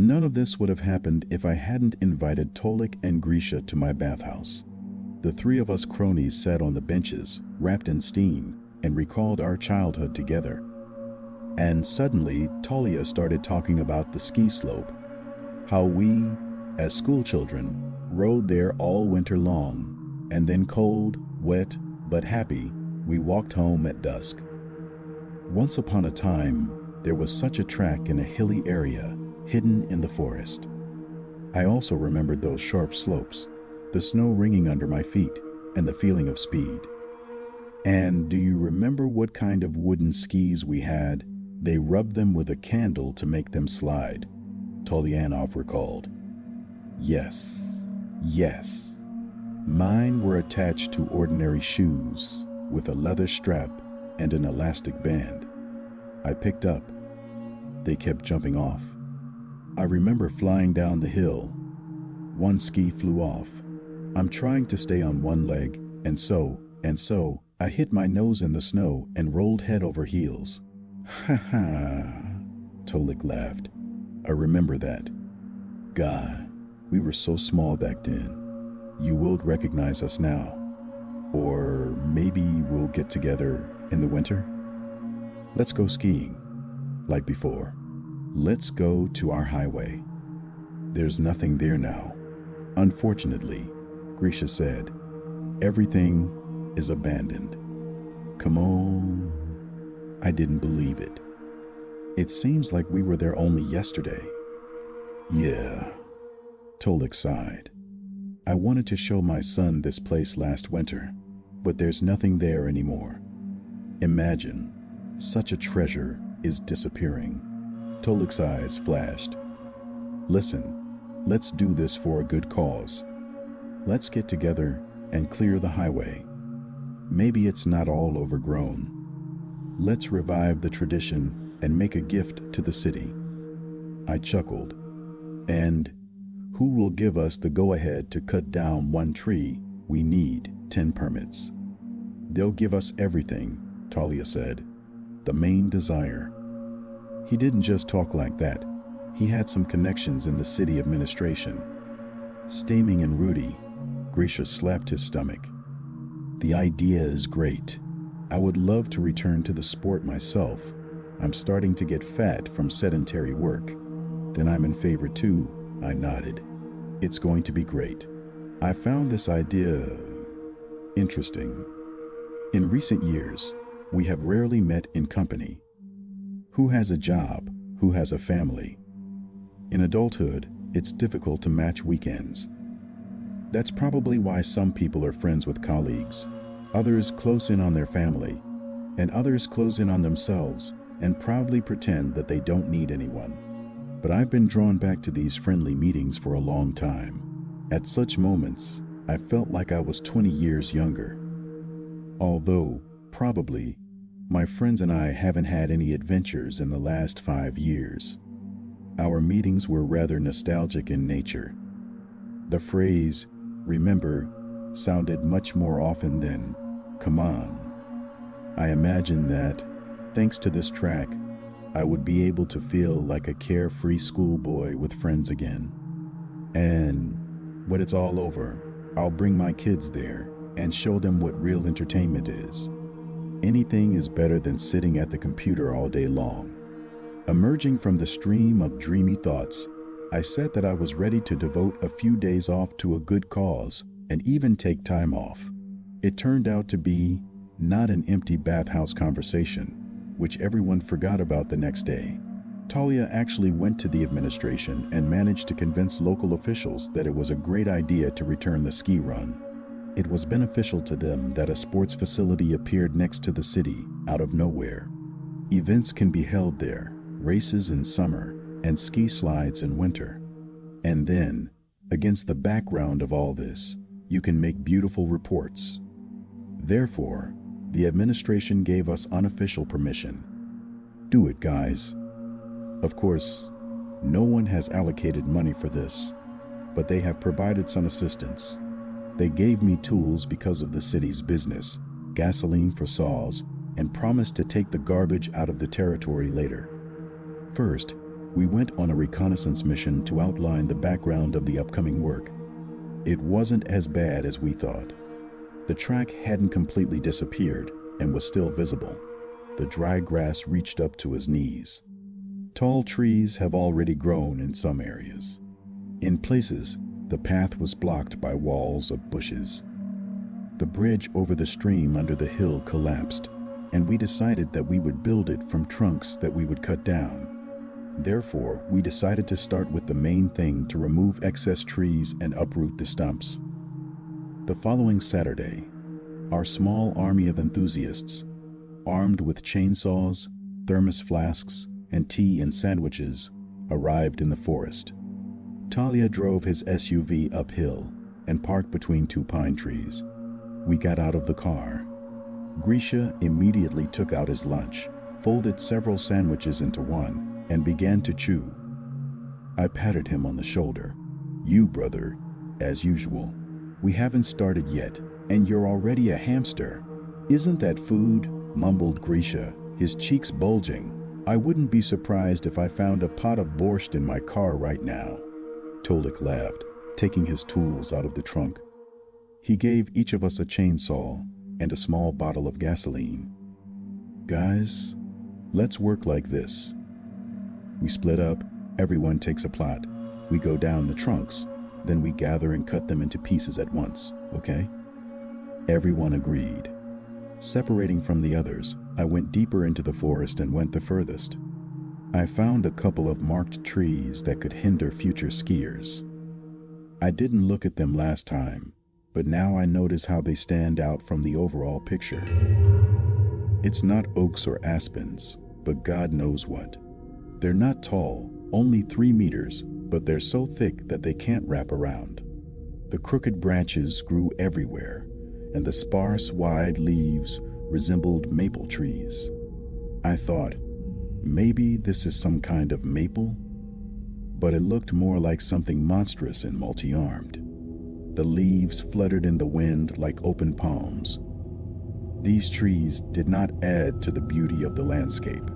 None of this would have happened if I hadn't invited Tolik and Grisha to my bathhouse. The three of us cronies sat on the benches, wrapped in steam, and recalled our childhood together. And suddenly, Talia started talking about the ski slope, how we, as schoolchildren, rode there all winter long, and then cold, wet, but happy, we walked home at dusk. Once upon a time, there was such a track in a hilly area, hidden in the forest. I also remembered those sharp slopes, the snow ringing under my feet, and the feeling of speed. And do you remember what kind of wooden skis we had? They rubbed them with a candle to make them slide, Tolyanov recalled. Yes. Mine were attached to ordinary shoes, with a leather strap and an elastic band. I picked up. They kept jumping off. I remember flying down the hill. One ski flew off. I'm trying to stay on one leg, and so, I hit my nose in the snow and rolled head over heels. Ha ha, Tolik laughed. I remember that. God, we were so small back then. You will recognize us now. Or maybe we'll get together in the winter? Let's go skiing, like before. Let's go to our highway. There's nothing there now. Unfortunately, Grisha said. Everything is abandoned. Come on. I didn't believe it. It seems like we were there only yesterday. Yeah, Tolik sighed. I wanted to show my son this place last winter, but there's nothing there anymore. Imagine, such a treasure is disappearing. Tolik's eyes flashed. Listen, let's do this for a good cause. Let's get together and clear the highway. Maybe it's not all overgrown. Let's revive the tradition and make a gift to the city. I chuckled. And who will give us the go-ahead to cut down one tree? We need 10 permits. They'll give us everything, Talia said. The main desire. He didn't just talk like that. He had some connections in the city administration. Staming and Rudy, Grisha slapped his stomach. The idea is great. I would love to return to the sport myself. I'm starting to get fat from sedentary work. Then I'm in favor too, I nodded. It's going to be great. I found this idea interesting. In recent years, we have rarely met in company. Who has a job? Who has a family? In adulthood, it's difficult to match weekends. That's probably why some people are friends with colleagues. Others close in on their family, and others close in on themselves and proudly pretend that they don't need anyone. But I've been drawn back to these friendly meetings for a long time. At such moments, I felt like I was 20 years younger. Although, probably, my friends and I haven't had any adventures in the last 5 years. Our meetings were rather nostalgic in nature. The phrase, remember, sounded much more often than, come on. I imagined that, thanks to this track, I would be able to feel like a carefree schoolboy with friends again. And when it's all over, I'll bring my kids there and show them what real entertainment is. Anything is better than sitting at the computer all day long. Emerging from the stream of dreamy thoughts, I said that I was ready to devote a few days off to a good cause and even take time off. It turned out to be not an empty bathhouse conversation, which everyone forgot about the next day. Talia actually went to the administration and managed to convince local officials that it was a great idea to return the ski run. It was beneficial to them that a sports facility appeared next to the city out of nowhere. Events can be held there, races in summer and ski slides in winter. And then, against the background of all this, you can make beautiful reports. Therefore, the administration gave us unofficial permission. Do it, guys. Of course, no one has allocated money for this, but they have provided some assistance. They gave me tools because of the city's business, gasoline for saws, and promised to take the garbage out of the territory later. First, We went on a reconnaissance mission to outline the background of the upcoming work. It wasn't as bad as we thought. The track hadn't completely disappeared and was still visible. The dry grass reached up to his knees. Tall trees have already grown in some areas. In places, the path was blocked by walls of bushes. The bridge over the stream under the hill collapsed, and we decided that we would build it from trunks that we would cut down. Therefore, we decided to start with the main thing to remove excess trees and uproot the stumps. The following Saturday, our small army of enthusiasts, armed with chainsaws, thermos flasks, and tea and sandwiches, arrived in the forest. Talia drove his SUV uphill and parked between two pine trees. We got out of the car. Grisha immediately took out his lunch, folded several sandwiches into one, and began to chew. I patted him on the shoulder. "You, brother, as usual. We haven't started yet, and you're already a hamster." "Isn't that food?" mumbled Grisha, his cheeks bulging. "I wouldn't be surprised if I found a pot of borscht in my car right now." Tolik laughed, taking his tools out of the trunk. He gave each of us a chainsaw and a small bottle of gasoline. "Guys, let's work like this." We split up, everyone takes a plot. We go down the trunks, then we gather and cut them into pieces at once, okay? Everyone agreed. Separating from the others, I went deeper into the forest and went the furthest. I found a couple of marked trees that could hinder future skiers. I didn't look at them last time, but now I notice how they stand out from the overall picture. It's not oaks or aspens, but God knows what. They're not tall, only 3 meters, but they're so thick that they can't wrap around. The crooked branches grew everywhere, and the sparse, wide leaves resembled maple trees. I thought, maybe this is some kind of maple? But it looked more like something monstrous and multi-armed. The leaves fluttered in the wind like open palms. These trees did not add to the beauty of the landscape.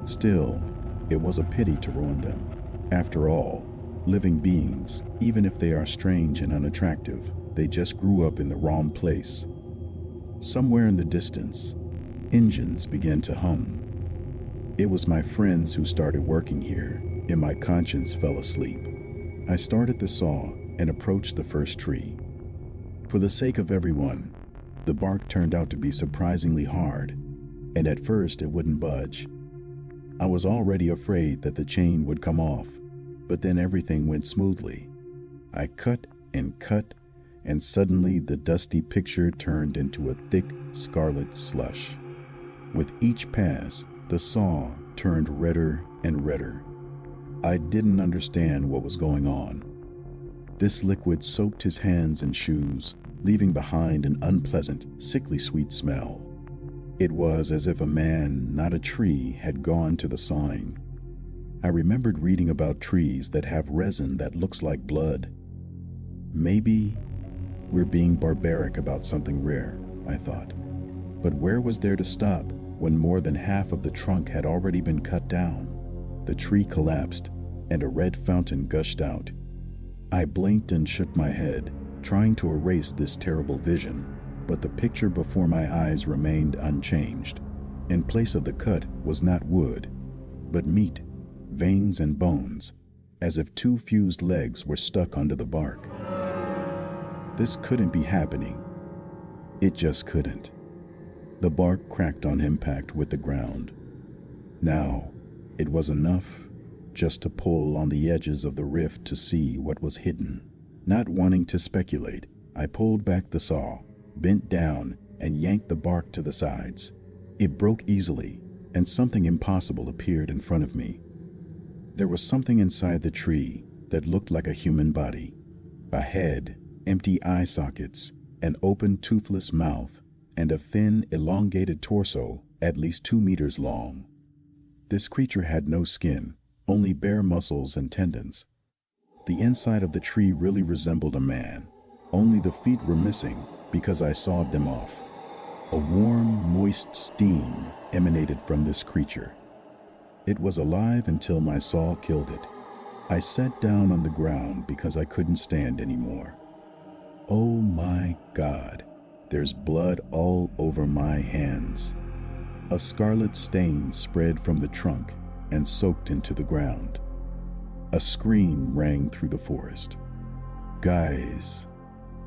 Still, it was a pity to ruin them. After all, living beings, even if they are strange and unattractive, they just grew up in the wrong place. Somewhere in the distance, engines began to hum. It was my friends who started working here, and my conscience fell asleep. I started the saw and approached the first tree. For the sake of everyone, the bark turned out to be surprisingly hard, and at first it wouldn't budge. I was already afraid that the chain would come off, but then everything went smoothly. I cut, and suddenly the dusty picture turned into a thick scarlet slush. With each pass, the saw turned redder and redder. I didn't understand what was going on. This liquid soaked his hands and shoes, leaving behind an unpleasant, sickly sweet smell. It was as if a man, not a tree, had gone to the sawing. I remembered reading about trees that have resin that looks like blood. Maybe we're being barbaric about something rare, I thought. But where was there to stop when more than half of the trunk had already been cut down? The tree collapsed, and a red fountain gushed out. I blinked and shook my head, trying to erase this terrible vision, but the picture before my eyes remained unchanged. In place of the cut was not wood, but meat, veins and bones, as if 2 fused legs were stuck under the bark. This couldn't be happening. It just couldn't. The bark cracked on impact with the ground. Now, it was enough just to pull on the edges of the rift to see what was hidden. Not wanting to speculate, I pulled back the saw, bent down, and yanked the bark to the sides. It broke easily, and something impossible appeared in front of me. There was something inside the tree that looked like a human body. A head, empty eye sockets, an open toothless mouth, and a thin, elongated torso at least 2 meters long. This creature had no skin, only bare muscles and tendons. The inside of the tree really resembled a man. Only the feet were missing because I sawed them off. A warm, moist steam emanated from this creature. It was alive until my saw killed it. I sat down on the ground because I couldn't stand anymore. Oh my God, there's blood all over my hands. A scarlet stain spread from the trunk and soaked into the ground. A scream rang through the forest. Guys,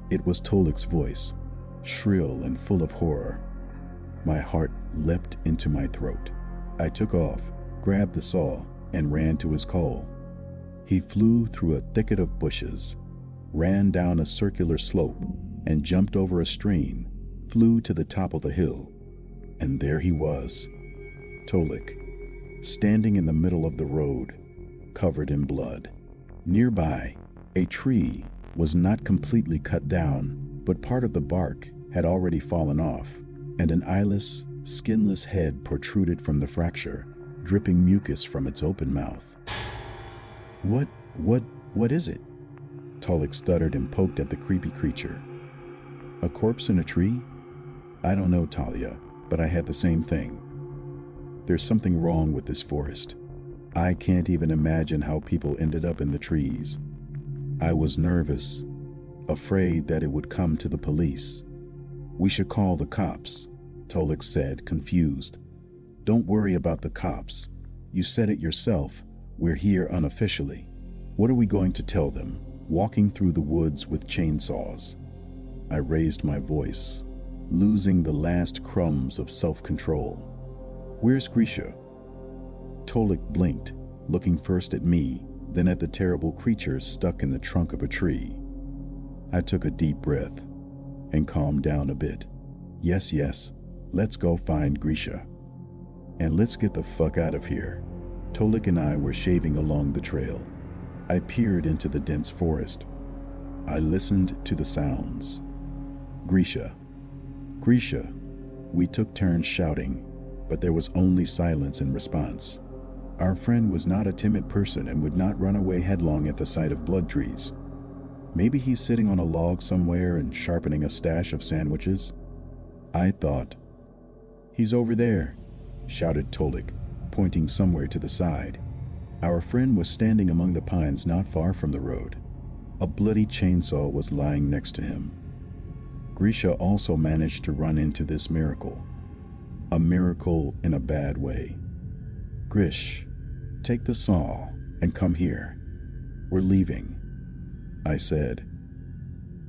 it was Tolik's voice, shrill and full of horror. My heart leapt into my throat. I took off, grabbed the saw, and ran to his call. He flew through a thicket of bushes, ran down a circular slope, and jumped over a stream, flew to the top of the hill. And there he was, Tolik, standing in the middle of the road, covered in blood. Nearby, a tree was not completely cut down, but part of the bark had already fallen off, and an eyeless, skinless head protruded from the fracture, dripping mucus from its open mouth. What is it? Tolik stuttered and poked at the creepy creature. A corpse in a tree? I don't know, Talia, but I had the same thing. There's something wrong with this forest. I can't even imagine how people ended up in the trees. I was nervous, afraid that it would come to the police. We should call the cops, Tolik said, confused. Don't worry about the cops. You said it yourself. We're here unofficially. What are we going to tell them, walking through the woods with chainsaws? I raised my voice, losing the last crumbs of self-control. Where's Grisha? Tolik blinked, looking first at me, then at the terrible creature stuck in the trunk of a tree. I took a deep breath and calmed down a bit. Yes, let's go find Grisha. And let's get the fuck out of here. Tolik and I were shaving along the trail. I peered into the dense forest. I listened to the sounds. Grisha. We took turns shouting, but there was only silence in response. Our friend was not a timid person and would not run away headlong at the sight of blood trees. Maybe he's sitting on a log somewhere and sharpening a stash of sandwiches. I thought. He's over there, shouted Tolik, pointing somewhere to the side. Our friend was standing among the pines not far from the road. A bloody chainsaw was lying next to him. Grisha also managed to run into this miracle. A miracle in a bad way. Grish, take the saw and come here. We're leaving, I said.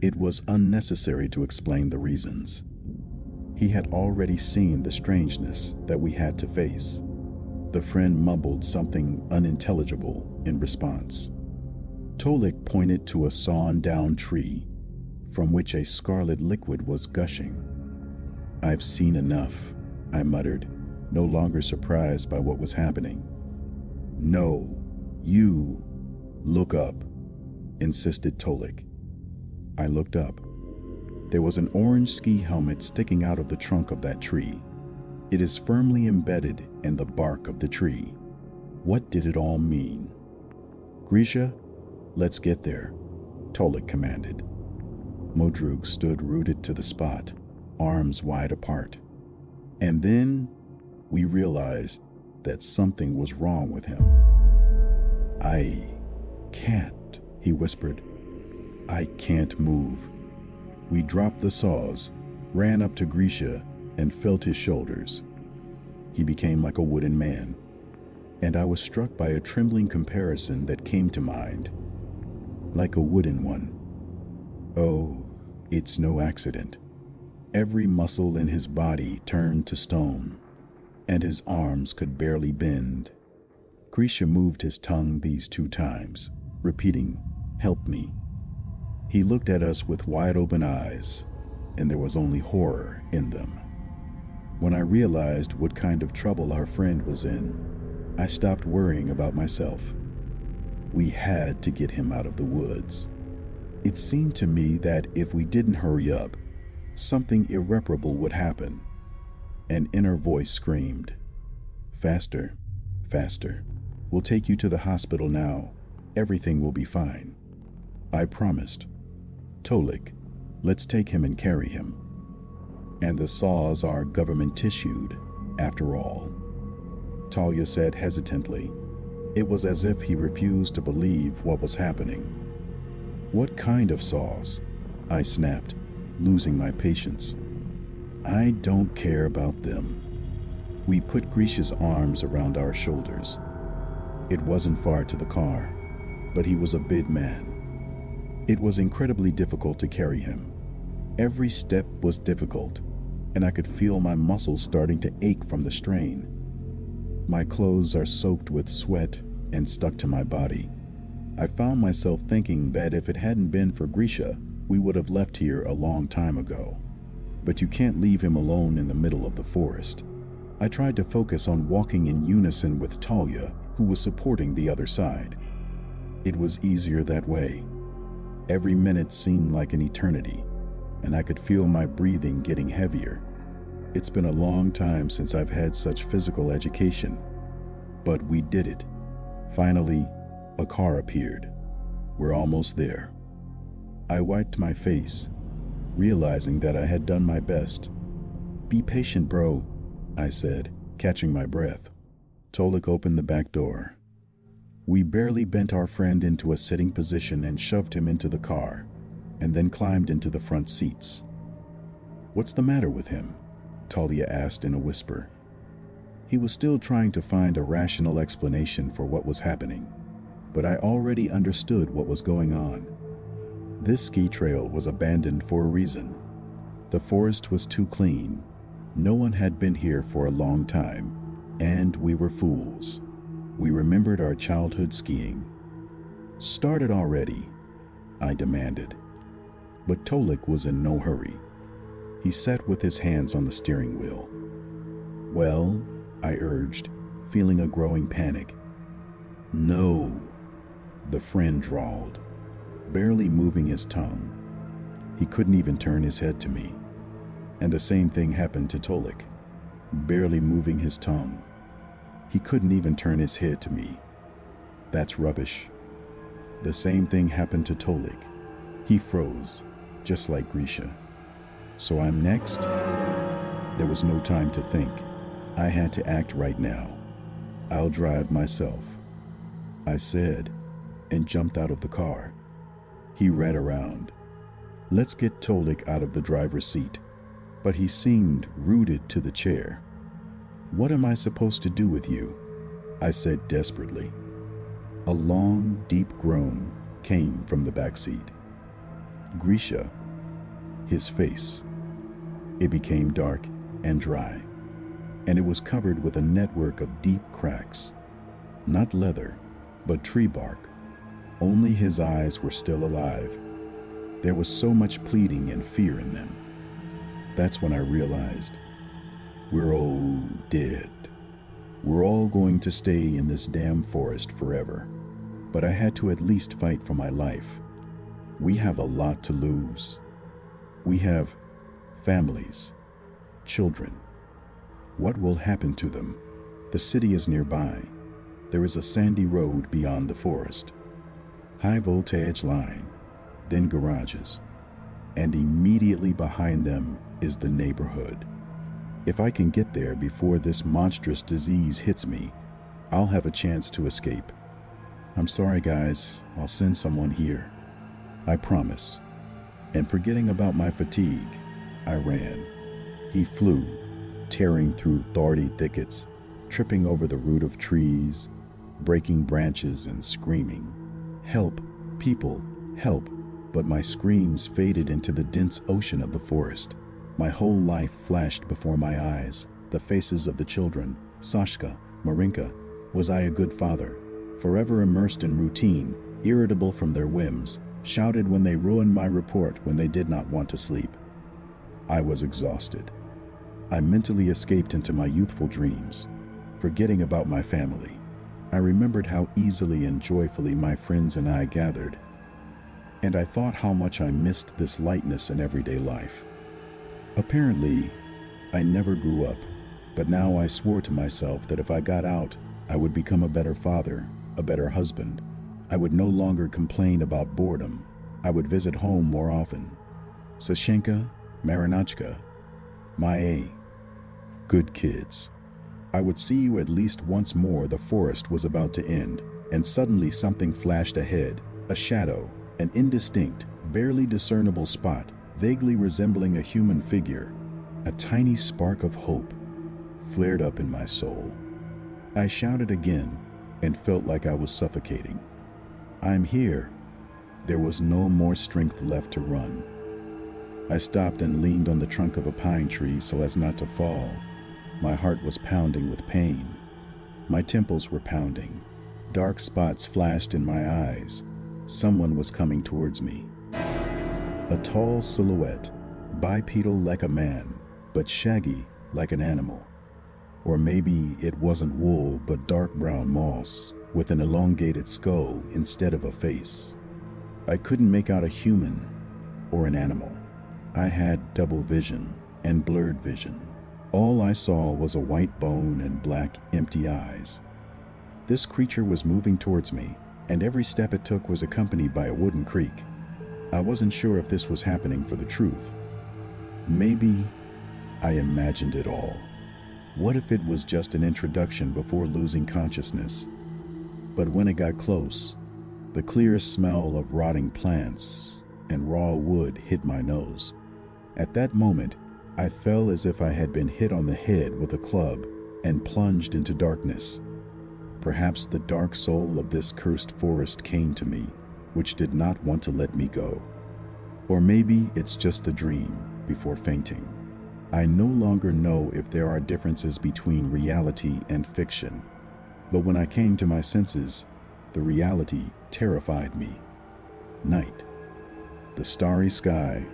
It was unnecessary to explain the reasons. He had already seen the strangeness that we had to face. The friend mumbled something unintelligible in response. Tolik pointed to a sawn-down tree from which a scarlet liquid was gushing. I've seen enough, I muttered, no longer surprised by what was happening. No, you look up, insisted Tolik. I looked up. There was an orange ski helmet sticking out of the trunk of that tree. It is firmly embedded in the bark of the tree. What did it all mean? Grisha, let's get there, Tolik commanded. Modrug stood rooted to the spot, arms wide apart. And then we realized that something was wrong with him. I can't, he whispered. I can't move. We dropped the saws, ran up to Grisha, and felt his shoulders. He became like a wooden man, and I was struck by a trembling comparison that came to mind. Like a wooden one. Oh, it's no accident. Every muscle in his body turned to stone, and his arms could barely bend. Grisha moved his tongue these 2 times, repeating, "Help me." He looked at us with wide-open eyes, and there was only horror in them. When I realized what kind of trouble our friend was in, I stopped worrying about myself. We had to get him out of the woods. It seemed to me that if we didn't hurry up, something irreparable would happen. An inner voice screamed, "Faster, faster. We'll take you to the hospital now. Everything will be fine." I promised. Tolik, let's take him and carry him. And the saws are government issued, after all. Talia said hesitantly. It was as if he refused to believe what was happening. What kind of saws? I snapped, losing my patience. I don't care about them. We put Grisha's arms around our shoulders. It wasn't far to the car, but he was a big man. It was incredibly difficult to carry him. Every step was difficult, and I could feel my muscles starting to ache from the strain. My clothes are soaked with sweat and stuck to my body. I found myself thinking that if it hadn't been for Grisha, we would have left here a long time ago. But you can't leave him alone in the middle of the forest. I tried to focus on walking in unison with Talia, who was supporting the other side. It was easier that way. Every minute seemed like an eternity, and I could feel my breathing getting heavier. It's been a long time since I've had such physical education, but we did it. Finally, a car appeared. We're almost there. I wiped my face, realizing that I had done my best. Be patient, bro, I said, catching my breath. Tolik opened the back door. We barely bent our friend into a sitting position and shoved him into the car, and then climbed into the front seats. What's the matter with him? Talia asked in a whisper. He was still trying to find a rational explanation for what was happening, but I already understood what was going on. This ski trail was abandoned for a reason. The forest was too clean. No one had been here for a long time, and we were fools. We remembered our childhood skiing. Start it already, I demanded. But Tolik was in no hurry. He sat with his hands on the steering wheel. Well, I urged, feeling a growing panic. No, the friend drawled, barely moving his tongue. He couldn't even turn his head to me. And the same thing happened to Tolik, barely moving his tongue. He couldn't even turn his head to me. That's rubbish. The same thing happened to Tolik. He froze, just like Grisha. So I'm next? There was no time to think. I had to act right now. I'll drive myself, I said, and jumped out of the car. He ran around. Let's get Tolik out of the driver's seat. But he seemed rooted to the chair. What am I supposed to do with you? I said desperately. A long, deep groan came from the back seat. Grisha, his face. It became dark and dry, and it was covered with a network of deep cracks. Not leather, but tree bark. Only his eyes were still alive. There was so much pleading and fear in them. That's when I realized, we're all dead. We're all going to stay in this damn forest forever. But I had to at least fight for my life. We have a lot to lose. We have families, children. What will happen to them? The city is nearby. There is a sandy road beyond the forest. High voltage line, then garages. And immediately behind them is the neighborhood. If I can get there before this monstrous disease hits me, I'll have a chance to escape. I'm sorry, guys. I'll send someone here. I promise. And forgetting about my fatigue, I ran. He flew, tearing through thorny thickets, tripping over the root of trees, breaking branches and screaming, "Help, people, help!" But my screams faded into the dense ocean of the forest. My whole life flashed before my eyes, the faces of the children, Sashka, Marinka. Was I a good father? Forever immersed in routine, irritable from their whims, shouted when they ruined my report when they did not want to sleep. I was exhausted. I mentally escaped into my youthful dreams, forgetting about my family. I remembered how easily and joyfully my friends and I gathered, and I thought how much I missed this lightness in everyday life. Apparently, I never grew up, but now I swore to myself that if I got out, I would become a better father, a better husband. I would no longer complain about boredom. I would visit home more often. Sashenka, Marinachka, Mae, good kids. I would see you at least once more. The forest was about to end, and suddenly something flashed ahead, a shadow, an indistinct, barely discernible spot, vaguely resembling a human figure. A tiny spark of hope flared up in my soul. I shouted again and felt like I was suffocating. "I'm here." There was no more strength left to run. I stopped and leaned on the trunk of a pine tree so as not to fall. My heart was pounding with pain. My temples were pounding. Dark spots flashed in my eyes. Someone was coming towards me. A tall silhouette, bipedal like a man, but shaggy like an animal. Or maybe it wasn't wool but dark brown moss, with an elongated skull instead of a face. I couldn't make out a human or an animal. I had double vision and blurred vision. All I saw was a white bone and black, empty eyes. This creature was moving towards me, and every step it took was accompanied by a wooden creak. I wasn't sure if this was happening for the truth. Maybe I imagined it all. What if it was just an introduction before losing consciousness? But when it got close, the clear smell of rotting plants and raw wood hit my nose. At that moment, I felt as if I had been hit on the head with a club and plunged into darkness. Perhaps the dark soul of this cursed forest came to me, which did not want to let me go. Or maybe it's just a dream before fainting. I no longer know if there are differences between reality and fiction, but when I came to my senses, the reality terrified me. Night, the starry sky,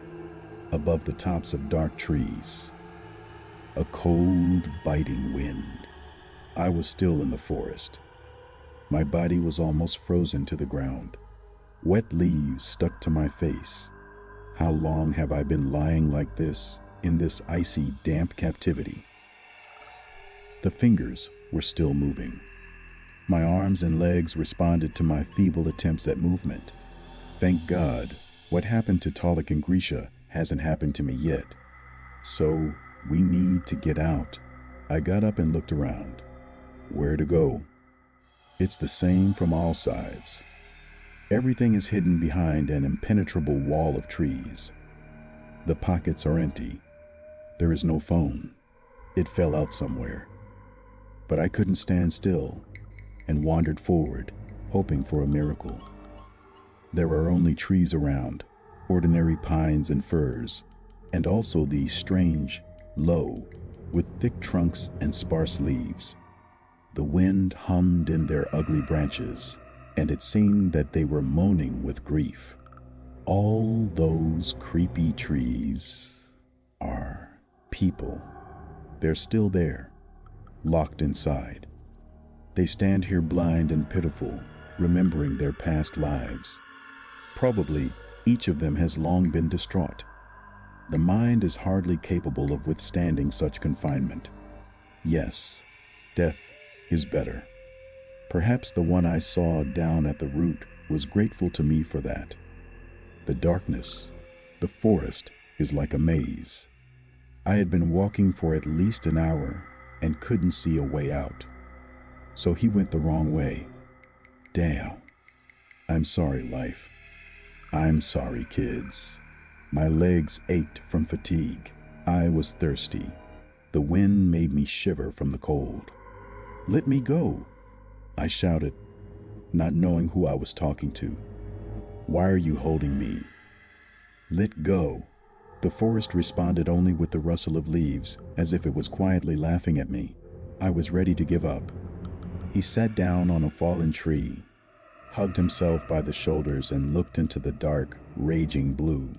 above the tops of dark trees, a cold, biting wind. I was still in the forest. My body was almost frozen to the ground. Wet leaves stuck to my face. How long have I been lying like this in this icy, damp captivity? The fingers were still moving. My arms and legs responded to my feeble attempts at movement. Thank God, what happened to Talik and Grisha hasn't happened to me yet. So we need to get out. I got up and looked around. Where to go? It's the same from all sides. Everything is hidden behind an impenetrable wall of trees. The pockets are empty. There is no phone. It fell out somewhere. But I couldn't stand still and wandered forward, hoping for a miracle. There are only trees around, ordinary pines and firs, and also these strange, low, with thick trunks and sparse leaves. The wind hummed in their ugly branches, and it seemed that they were moaning with grief. All those creepy trees are people. They're still there, locked inside. They stand here blind and pitiful, remembering their past lives. Probably each of them has long been distraught. The mind is hardly capable of withstanding such confinement. Yes, death is better. Perhaps the one I saw down at the root was grateful to me for that. The darkness, the forest, is like a maze. I had been walking for at least an hour and couldn't see a way out. So he went the wrong way. Damn. I'm sorry, life. I'm sorry, kids. My legs ached from fatigue. I was thirsty. The wind made me shiver from the cold. Let me go, I shouted, not knowing who I was talking to. Why are you holding me? Let go. The forest responded only with the rustle of leaves, as if it was quietly laughing at me. I was ready to give up. He sat down on a fallen tree, hugged himself by the shoulders, and looked into the dark, raging blue.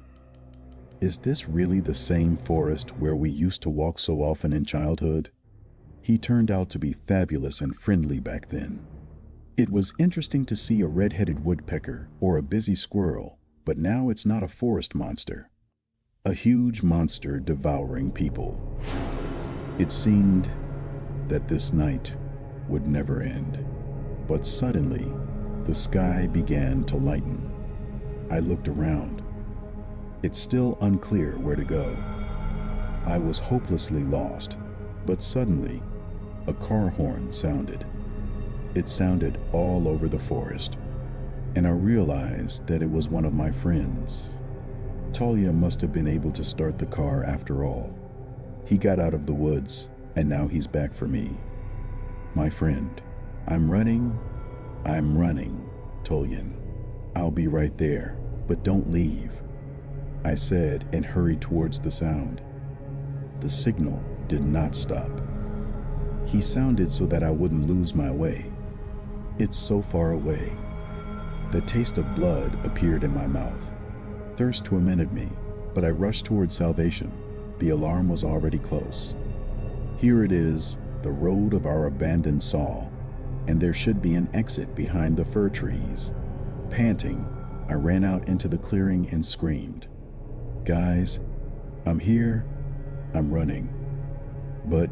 Is this really the same forest where we used to walk so often in childhood? He turned out to be fabulous and friendly back then. It was interesting to see a red-headed woodpecker or a busy squirrel, but now it's not a forest monster. A huge monster devouring people. It seemed that this night would never end. But suddenly, the sky began to lighten. I looked around. It's still unclear where to go. I was hopelessly lost, but suddenly, a car horn sounded. It sounded all over the forest, and I realized that it was one of my friends. Talia must have been able to start the car after all. He got out of the woods, and now he's back for me. My friend, I'm running, Tolyan. I'll be right there, but don't leave, I said and hurried towards the sound. The signal did not stop. He sounded so that I wouldn't lose my way. It's so far away. The taste of blood appeared in my mouth. Thirst tormented me, but I rushed towards salvation. The alarm was already close. Here it is, the road of our abandoned saw, and there should be an exit behind the fir trees. Panting, I ran out into the clearing and screamed, "Guys, I'm here, I'm running." But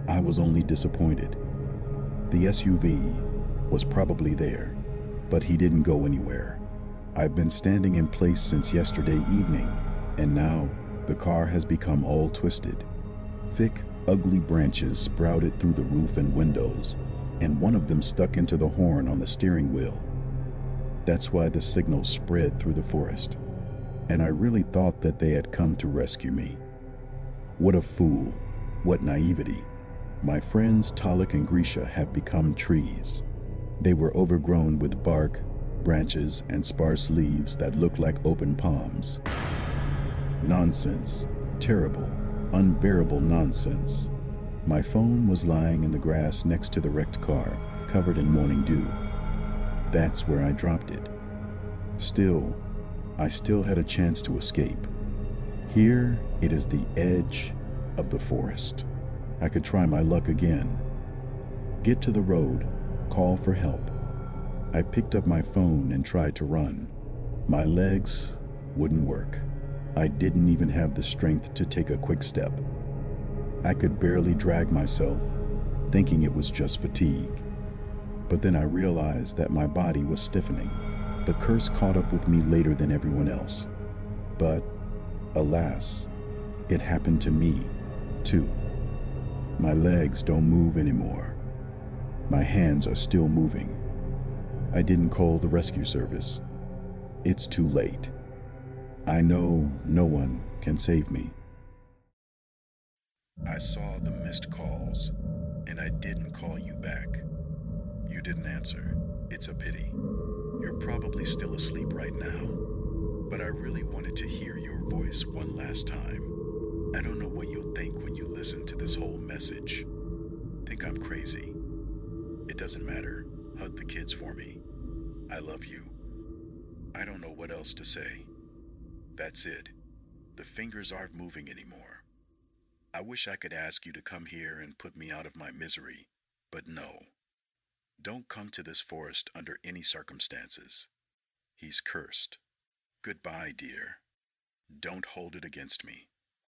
I was only disappointed. The SUV was probably there, but he didn't go anywhere. I've been standing in place since yesterday evening, and now the car has become all twisted. Thick, ugly branches sprouted through the roof and windows, and one of them stuck into the horn on the steering wheel. That's why the signal spread through the forest, and I really thought that they had come to rescue me. What a fool, what naivety. My friends Talik and Grisha have become trees. They were overgrown with bark, branches, and sparse leaves that looked like open palms. Nonsense, terrible, unbearable nonsense. My phone was lying in the grass next to the wrecked car, covered in morning dew. That's where I dropped it. Still, I still had a chance to escape. Here it is the edge of the forest. I could try my luck again. Get to the road, call for help. I picked up my phone and tried to run. My legs wouldn't work. I didn't even have the strength to take a quick step. I could barely drag myself, thinking it was just fatigue. But then I realized that my body was stiffening. The curse caught up with me later than everyone else. But, alas, it happened to me, too. My legs don't move anymore. My hands are still moving. I didn't call the rescue service. It's too late. I know no one can save me. I saw the missed calls, and I didn't call you back. You didn't answer. It's a pity. You're probably still asleep right now. But I really wanted to hear your voice one last time. I don't know what you'll think when you listen to this whole message. Think I'm crazy. It doesn't matter. Hug the kids for me. I love you. I don't know what else to say. That's it. The fingers aren't moving anymore. I wish I could ask you to come here and put me out of my misery, but no. Don't come to this forest under any circumstances. He's cursed. Goodbye, dear. Don't hold it against me.